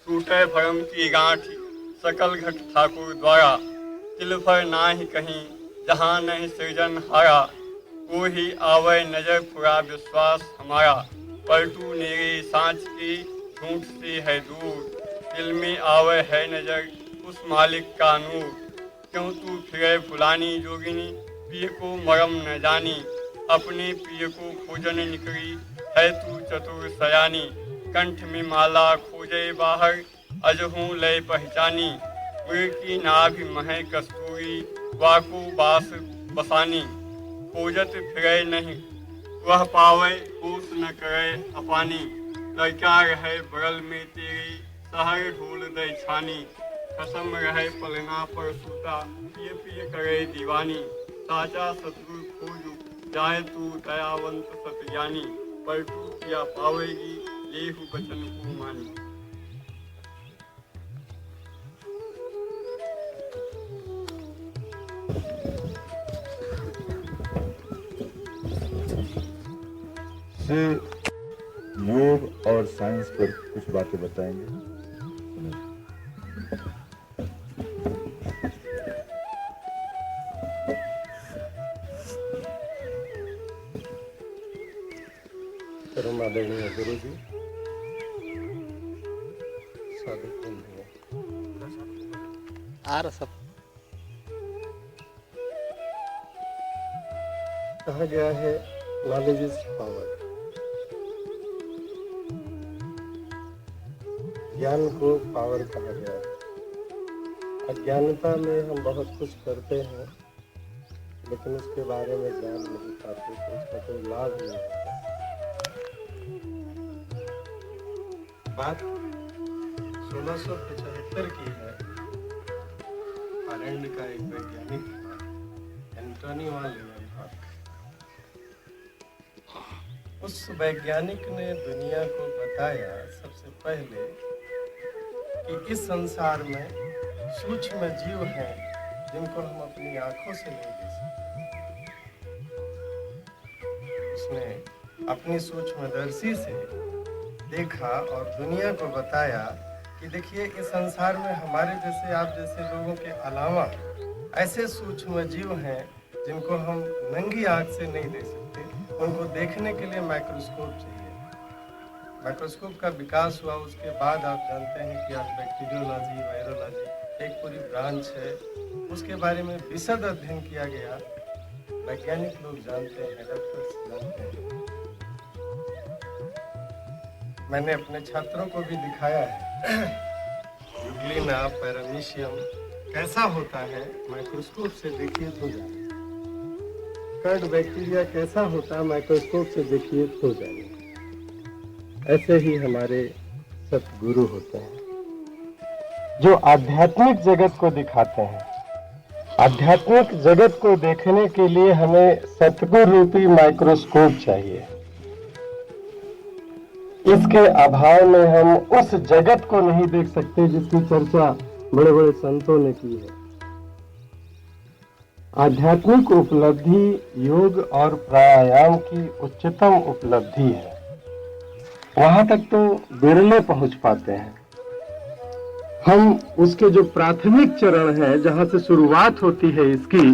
टूटे भरम की गांठ सकल घट ठाकुर द्वारा, तिल भर नाहि कहीं जहाँ नहीं सृजन हारा। को ही आवे नजर पूरा विश्वास हमारा, पलटू नेरी सांच की झूठ से है दूर। दिल में आवे है नजर उस मालिक का नूर। क्यों तू फिरे फुलानी जोगिनी, पिय को मरम न जानी। अपने पिय को खोजन निकली है तू चतुर सयानी। कंठ में माला खोजे बाहर अजहू लय पहचानी। मृग की नाभि महे कस्तूरी वाकु बास बसानी। खोजत फिरे नहीं वह पावे होश न करे अपानी। लड़का रहे बगल में तेरी सहर ढोल दे छानी। कसम रहे पलना पर सूता पिय पिय करे दीवानी। साचा शत्रु खोजू जाए तू दयावंत सतज्ञानी। पर तू किया पावेगी येहु बचन को मानी। से योग और साइंस पर कुछ बातें बताएंगे। परम आदरणीय गुरु जी, साधु सब कहा गया है नॉलेज इज पावर। ज्ञान को पावर कहा गया है। अज्ञानता में हम बहुत कुछ करते हैं लेकिन उसके बारे में जान नहीं पाते, तो उसका कोई लाभ नहीं होता। बात 1675 की है। हालैंड का एक वैज्ञानिक था एंटोनी वान लीeuwenhoek। उस वैज्ञानिक ने दुनिया को बताया सबसे पहले कि इस संसार में सूक्ष्म जीव हैं जिनको हम अपनी आंखों से नहीं देख सकते। उसने अपनी सूक्ष्मदर्शी से देखा और दुनिया को बताया कि देखिए इस संसार में हमारे जैसे आप जैसे लोगों के अलावा ऐसे सूक्ष्म जीव हैं जिनको हम नंगी आंख से नहीं देख सकते। उनको देखने के लिए माइक्रोस्कोप चाहिए। माइक्रोस्कोप का विकास हुआ, उसके बाद आप जानते हैं कि आज बैक्टीरियोलॉजी, वायरोलॉजी एक पूरी ब्रांच है। उसके बारे में विशद अध्ययन किया गया। वैज्ञानिक लोग जानते हैं, डॉक्टर्स जानते हैं। मैंने अपने छात्रों को भी दिखाया है यूग्लिना पैरामीशियम कैसा होता है, माइक्रोस्कोप से देखिए तो जानिए। कर्ड बैक्टीरिया कैसा होता है, माइक्रोस्कोप से देखिए तो जानिए। ऐसे ही हमारे सतगुरु होते हैं जो आध्यात्मिक जगत को दिखाते हैं। आध्यात्मिक जगत को देखने के लिए हमें सतगुरु रूपी माइक्रोस्कोप चाहिए। इसके अभाव में हम उस जगत को नहीं देख सकते जिसकी चर्चा बड़े बड़े संतों ने की है। आध्यात्मिक उपलब्धि योग और प्राणायाम की उच्चतम उपलब्धि है। वहां तक तो बिरले पहुंच पाते हैं हम। उसके जो प्राथमिक चरण है, जहां से शुरुआत होती है इसकी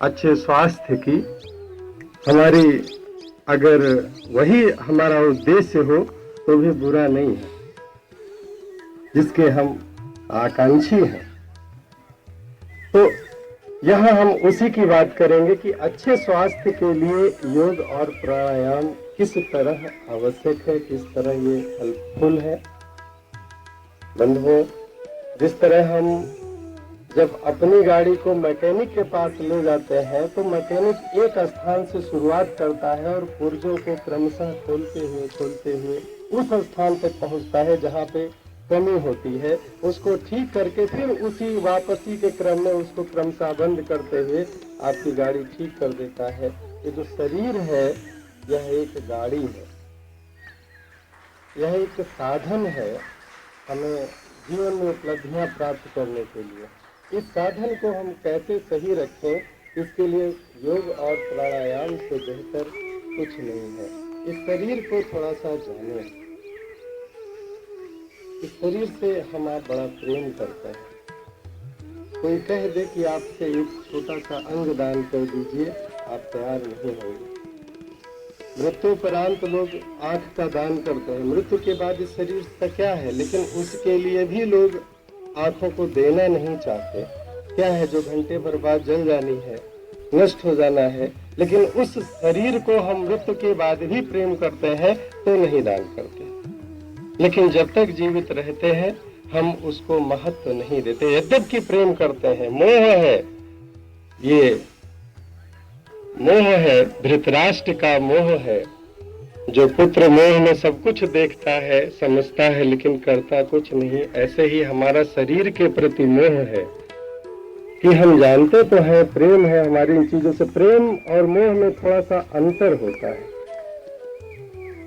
अच्छे स्वास्थ्य की, हमारी अगर वही हमारा उद्देश्य हो तो भी बुरा नहीं है, जिसके हम आकांक्षी हैं। तो यहाँ हम उसी की बात करेंगे कि अच्छे स्वास्थ्य के लिए योग और प्राणायाम किस तरह आवश्यक है, किस तरह ये हेल्पफुल है। बंधुओं, जिस तरह हम जब अपनी गाड़ी को मैकेनिक के पास ले जाते हैं तो मैकेनिक एक स्थान से शुरुआत करता है और पुर्जों को क्रमशः खोलते हुए उस स्थान तक पहुंचता है जहां पे कमी होती है। उसको ठीक करके फिर उसी वापसी के क्रम में उसको क्रमशः बंद करते हुए आपकी गाड़ी ठीक कर देता है। ये जो शरीर है यह एक गाड़ी है, यह एक साधन है हमें जीवन में उपलब्धियां प्राप्त करने के लिए। इस साधन को हम कैसे सही रखें, इसके लिए योग और प्राणायाम से बेहतर कुछ नहीं है। इस शरीर को थोड़ा सा जानें। इस शरीर से हम आप बड़ा प्रेम करते हैं। कोई कह दे कि आपसे एक छोटा सा अंग दान कर दीजिए, आप तैयार नहीं होंगे। मृत्युपरांत लोग आंख का दान करते हैं। मृत्यु के बाद इस शरीर का क्या है, लेकिन उसके लिए भी लोग आंखों को देना नहीं चाहते। क्या है, जो घंटे भर बाद जल जानी है, नष्ट हो जाना है, लेकिन उस शरीर को हम मृत्यु के बाद भी प्रेम करते हैं तो नहीं दान करते। लेकिन जब तक जीवित रहते हैं हम उसको महत्व नहीं देते, यद्यपि प्रेम करते हैं। मोह है, ये मोह है, धृतराष्ट्र का मोह है, जो पुत्र मोह में सब कुछ देखता है, समझता है, लेकिन करता कुछ नहीं। ऐसे ही हमारा शरीर के प्रति मोह है कि हम जानते तो हैं प्रेम है हमारी इन चीजों से। प्रेम और मोह में थोड़ा सा अंतर होता है।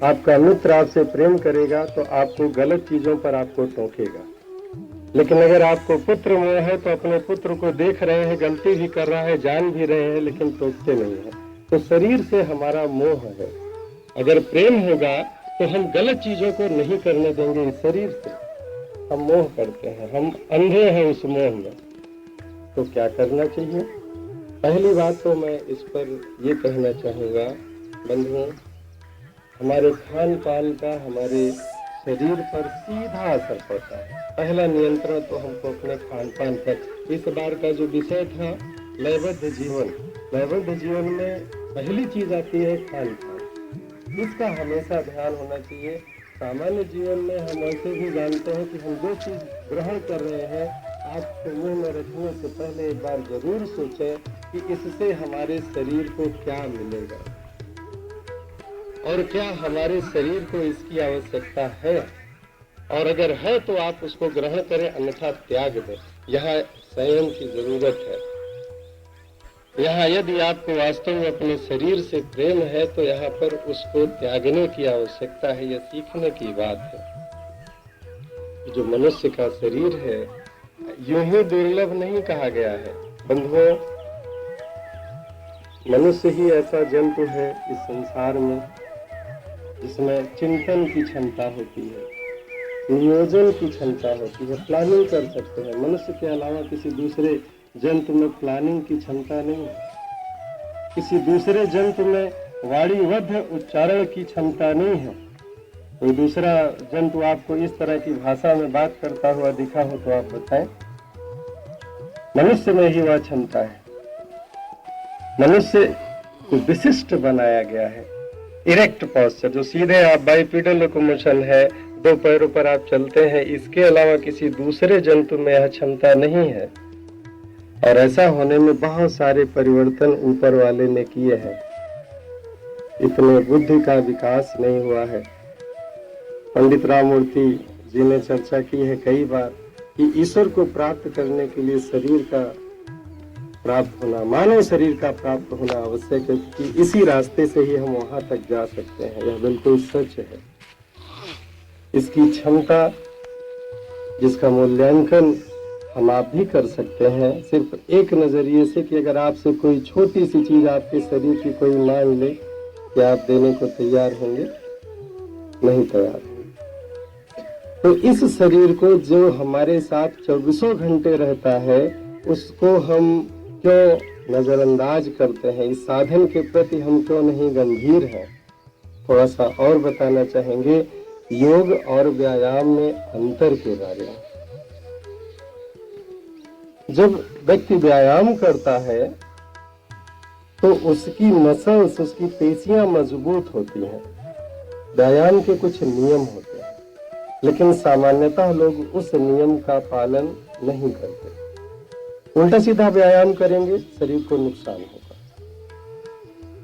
आपका मित्र आपसे प्रेम करेगा तो आपको गलत चीजों पर आपको टोकेगा, लेकिन अगर आपको पुत्र मोह है तो अपने पुत्र को देख रहे हैं, गलती भी कर रहा है, जान भी रहे हैं, लेकिन टोकते नहीं है। तो शरीर से हमारा मोह है। अगर प्रेम होगा तो हम गलत चीजों को नहीं करने देंगे। इस शरीर से हम मोह करते हैं, हम अंधे हैं उस मोह में। तो क्या करना चाहिए? पहली बात तो मैं इस पर ये कहना चाहूँगा बंधुओं, हमारे खान पान का हमारे शरीर पर सीधा असर पड़ता है। पहला नियंत्रण तो हमको अपने खान पान पर। इस बार का जो विषय था लयबद्ध जीवन, लयबद्ध जीवन में पहली चीज आती है खान पान। इसका हमेशा ध्यान होना चाहिए। सामान्य जीवन में हम ऐसे भी जानते हैं कि हम जो चीज ग्रहण कर रहे हैं, आपको मुंह में रखने से पहले एक बार जरूर सोचें कि इससे हमारे शरीर को क्या मिलेगा और क्या हमारे शरीर को इसकी आवश्यकता है। और अगर है तो आप उसको ग्रहण करें, अन्यथा त्याग दें। यहाँ संयम की जरूरत है। यहाँ यदि आपको वास्तव में अपने शरीर से प्रेम है तो यहाँ पर उसको त्यागने की आवश्यकता है। यह सीखने की बात है। जो मनुष्य का शरीर है यूं ही दुर्लभ नहीं कहा गया है बंधुओं। मनुष्य ही ऐसा जंतु है इस संसार में जिसमें चिंतन की क्षमता होती है, नियोजन की क्षमता होती है, प्लानिंग कर सकते हैं। मनुष्य के अलावा किसी दूसरे जंतु में प्लानिंग की क्षमता नहीं है। किसी दूसरे जंतु में वाणीबद्ध उच्चारण की क्षमता नहीं है। कोई दूसरा जंतु आपको इस तरह की भाषा में बात करता हुआ दिखा हो तो आप बताएं। मनुष्य में ही वह क्षमता है। मनुष्य को विशिष्ट बनाया गया है। इरेक्ट पोस्चर, जो सीधे आप बाइपिडल लोकोमोशन है, दो पैरों पर आप चलते हैं, इसके अलावा किसी दूसरे जंतु में यह क्षमता नहीं है। और ऐसा होने में बहुत सारे परिवर्तन ऊपर वाले ने किए हैं। इतने बुद्धि का विकास नहीं हुआ है। पंडित राममूर्ति जी ने चर्चा की है कई बार कि ईश्वर को प्राप्त करने के लिए शरीर का प्राप्त होना, मानव शरीर का प्राप्त होना आवश्यक है, क्योंकि इसी रास्ते से ही हम वहां तक जा सकते हैं। यह बिल्कुल सच है। इसकी क्षमता जिसका मूल्यांकन हम आप भी कर सकते हैं सिर्फ एक नजरिए से कि अगर आपसे कोई छोटी सी चीज आपके शरीर की कोई मांग ले, क्या आप देने को तैयार होंगे? नहीं तैयार होंगे। तो इस शरीर को जो हमारे साथ 24 घंटे रहता है उसको हम क्यों नजरअंदाज करते हैं? इस साधन के प्रति हम क्यों नहीं गंभीर हैं? थोड़ा सा और बताना चाहेंगे योग और व्यायाम में अंतर के बारे में। जब व्यक्ति व्यायाम करता है तो उसकी मसल्स, उसकी पेशियां मजबूत होती हैं। व्यायाम के कुछ नियम होते हैं, लेकिन सामान्यतः लोग उस नियम का पालन नहीं करते। उल्टा सीधा व्यायाम करेंगे, शरीर को नुकसान होगा।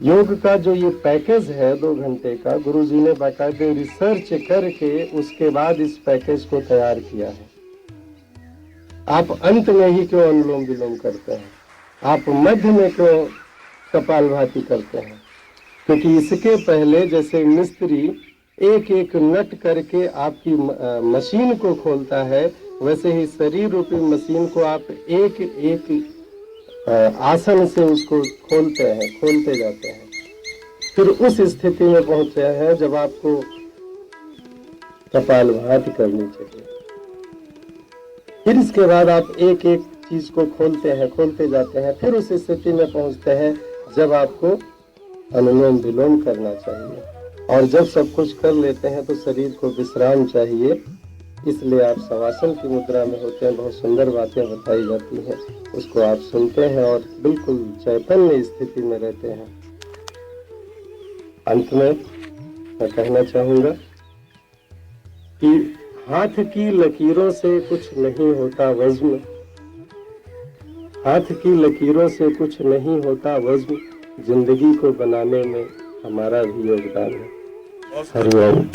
योग का जो ये पैकेज है 2 घंटे का, गुरुजी ने बाकायदे रिसर्च करके उसके बाद इस पैकेज को तैयार किया है। आप अंत में ही क्यों अनुलोम विलोम करते हैं? आप मध्य में क्यों कपालभाति करते हैं? क्योंकि इसके पहले जैसे मिस्त्री एक एक नट करके आपकी मशीन को खोलता है, वैसे ही शरीर रूपी मशीन को आप एक एक आसन से उसको खोलते जाते हैं। फिर उस स्थिति में पहुंचे हैं जब आपको कपालभाति करनी चाहिए। फिर इसके बाद आप एक एक चीज को खोलते जाते हैं, फिर उस स्थिति में पहुंचते हैं जब आपको अनुलोम विलोम करना चाहिए। और जब सब कुछ कर लेते हैं तो शरीर को विश्राम चाहिए, इसलिए आप शवासन की मुद्रा में होते हैं। बहुत सुंदर बातें बताई जाती हैं, उसको आप सुनते हैं और बिल्कुल चैतन्य स्थिति में रहते हैं। अंत में मैं कहना चाहूंगा कि हाथ की लकीरों से कुछ नहीं होता वज्म, हाथ की लकीरों से कुछ नहीं होता वज्म, जिंदगी को बनाने में हमारा भी योगदान है। हरिओम।